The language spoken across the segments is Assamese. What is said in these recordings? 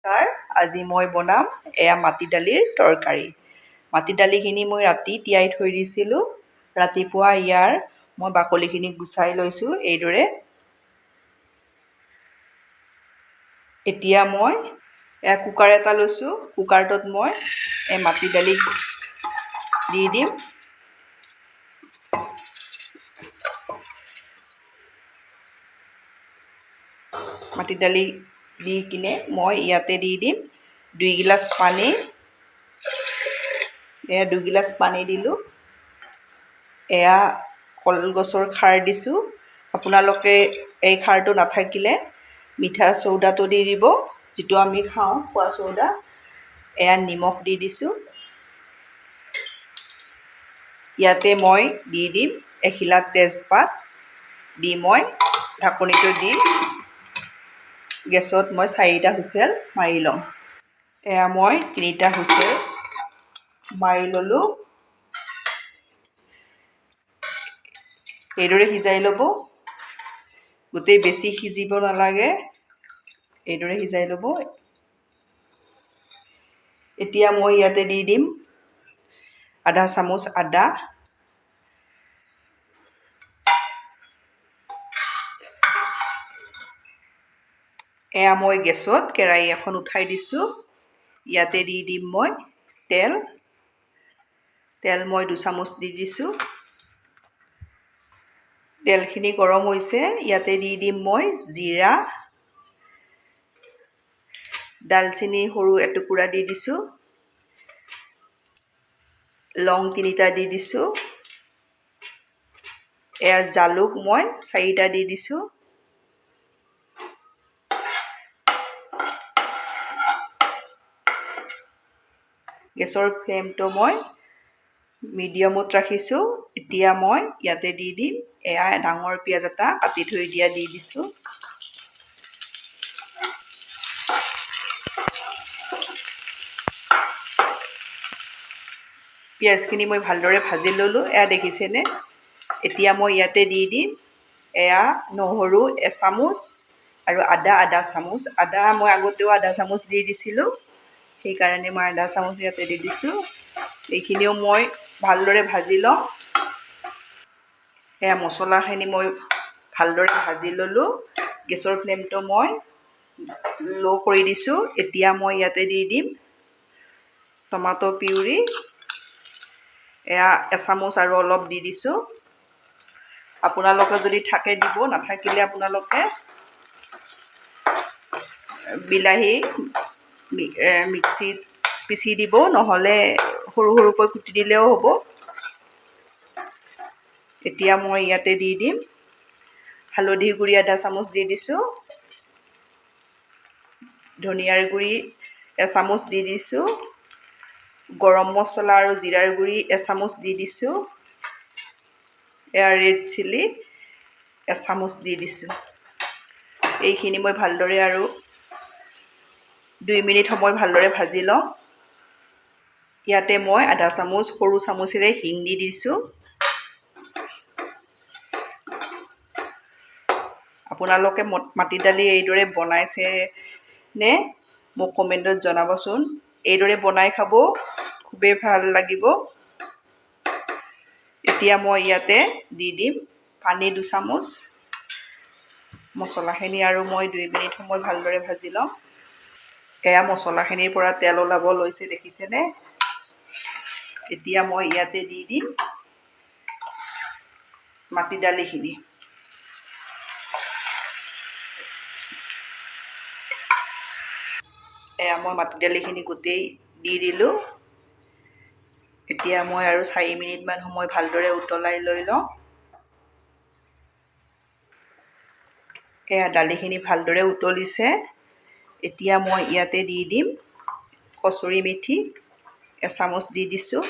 নমস্কাৰ। আজি মই বনাম এয়া মাটি দালিৰ তৰকাৰী। মাটি দালিখিনি মই ৰাতি তিয়াই থৈ দিছিলোঁ। ৰাতিপুৱা ইয়াৰ মই বাকলিখিনি গুচাই লৈছোঁ এইদৰে। এতিয়া মই কুকাৰ এটা লৈছোঁ। কুকাৰটোত মই এই মাটি দালি দি দিম। মাটি দালি দি কিনে মই ইয়াতে দি দিম 2 গিলাচ পানী। এয়া 2 গিলাচ পানী দিলোঁ। এয়া কলগছৰ খাৰ দিছোঁ। আপোনালোকে এই খাৰটো নাথাকিলে মিঠা চৌদাটো দি দিব, যিটো আমি খাওঁ খোৱা চৌদা। এয়া নিমখ দি দিছোঁ। ইয়াতে মই দি দিম এখিলা তেজপাত দি মই ঢাকনিটো দি গেছত মই 4টা হুইচেল মাৰি ল'ম। এয়া মই 3টা হুইচেল মাৰি ল'লোঁ। এইদৰে সিজাই ল'ব। গোটেই বেছি সিজিব নালাগে, এইদৰে সিজাই ল'ব। এতিয়া মই ইয়াতে দি দিম আধা চামুচ আদা। এয়া মই গেছত কেৰাহী এখন উঠাই দিছোঁ। ইয়াতে দি দিম মই তেল। মই 2 চামুচ দি দিছোঁ। তেলখিনি গৰম হৈছে। ইয়াতে দি দিম মই জিৰা, ডালচেনি সৰু এটুকুৰা দি দিছোঁ, লং 3টা দি দিছোঁ। এয়া জালুক মই 4টা দি দিছোঁ। গেছৰ ফ্লেমটো মই মিডিয়ামত ৰাখিছোঁ। এতিয়া মই ইয়াতে দি দিম এয়া ডাঙৰ পিঁয়াজ এটা কাটি থৈ দিয়া দি দিছোঁ। পিঁয়াজখিনি মই ভালদৰে ভাজি ল'লোঁ। এয়া দেখিছেনে? এতিয়া মই ইয়াতে দি দিম এয়া নহৰু এচামুচ আৰু আদা চামুচ। আদা মই আগতেও আধা চামুচ দি দিছিলোঁ, সেইকাৰণে মই আধা চামুচ ইয়াতে দি দিছোঁ। এইখিনিও মই ভালদৰে ভাজি লওঁ। এয়া মছলাখিনি মই ভালদৰে ভাজি ল'লোঁ। গেছৰ ফ্লেমটো মই ল' কৰি দিছোঁ। এতিয়া মই ইয়াতে দি দিম টমাটো পিউৰি। এয়া এচামুচ আৰু অলপ দি দিছোঁ। আপোনালোকে যদি থাকে দিব, নাথাকিলে আপোনালোকে বিলাহী মিক্সিত পিচি দিব, নহ'লে সৰু সৰুকৈ কুটি দিলেও হ'ব। এতিয়া মই ইয়াতে দি দিম হালধি গুড়ি আধা চামুচ দি দিছোঁ, ধনিয়াৰ গুড়ি এচামুচ দি দিছোঁ, গৰম মছলা আৰু জিৰাৰ গুড়ি এচামুচ দি দিছোঁ, এয়া ৰেড চিলি এচামুচ দি দিছোঁ। এইখিনি মই ভালদৰে আৰু 2 মিনিট সময় ভালদৰে ভাজি লওঁ। ইয়াতে মই আধা চামুচ সৰু চামুচেৰে হিং দি দিছোঁ। আপোনালোকে মাটি দালি এইদৰে বনাইছে নে মোক কমেণ্টত জনাবচোন। এইদৰে বনাই খাব, খুবেই ভাল লাগিব। এতিয়া মই ইয়াতে দি দিম পানী 2 চামুচ। মছলাখিনি আৰু মই 2 মিনিট সময় ভালদৰে ভাজি ল'ম। এয়া মছলাখিনিৰ পৰা তেল ওলাব লৈছে, দেখিছেনে? এতিয়া মই ইয়াতে দি দিম মাটি দালিখিনি। এয়া মই মাটি দালিখিনি গোটেই দি দিলোঁ। এতিয়া মই আৰু 4 মিনিটমান সময় ভালদৰে উতলাই লৈ লওঁ। এয়া দালিখিনি ভালদৰে উতলিছে। এতিয়া মই ইয়াতে দি দিম কচুৰি মেথি এচামুচ দি দিছোঁ,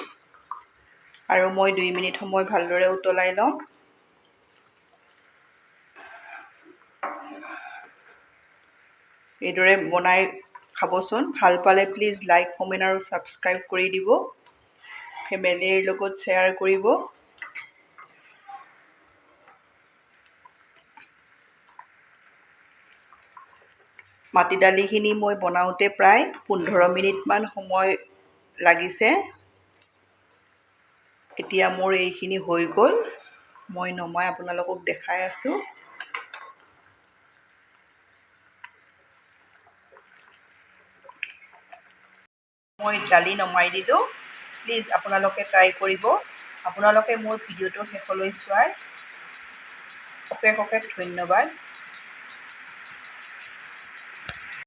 আৰু মই 2 মিনিট সময় ভালদৰে উতলাই লওঁ। এইদৰে বনাই খাবচোন। ভাল পালে প্লিজ লাইক, কমেণ্ট আৰু ছাবস্ক্ৰাইব কৰি দিব। ফেমিলিৰ লগত শ্বেয়াৰ কৰিব। মাটি দালিখিনি মই বনাওঁতে প্ৰায় 15 মিনিটমান সময় লাগিছে। এতিয়া মোৰ এইখিনি হৈ গ'ল। মই নমাই আপোনালোকক দেখাই আছোঁ। মই দালি নমাই দিলোঁ। প্লিজ আপোনালোকে ট্ৰাই কৰিব। আপোনালোকে মোৰ ভিডিঅ'টো শেষলৈ চোৱাৰ অশেষ অশেষ ধন্যবাদ।